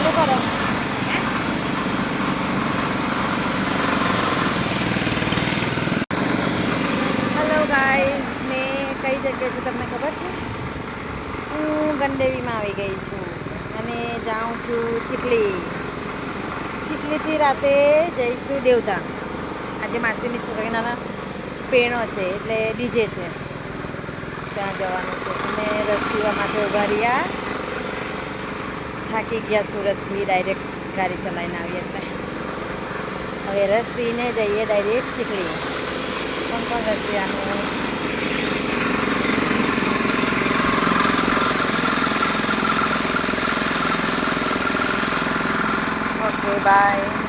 ચાલુ કરો. Hello guys, મેં કઈ જગ્યાએ છું તમને ખબર છે? હું ગણદેવીમાં આવી ગઈ છું અને જાઉં છું ચીખલી. ચીખલીથી રાતે જઈશું દેવતા. આજે માસીની છોકરીના પેણો છે એટલે ડીજે છે, ત્યાં જવાનું છે. અને રસ્તીવા માટે ઉભા રહ્યા, થાકી ગયા સુરતથી ડાયરેક્ટ ગાડી ચલાવીને આવીએ એટલે હવે રસ પીને જઈએ ડાયરેક્ટ ચીખલી. કોણ કોણ રસ પીવાનું? Okay bye.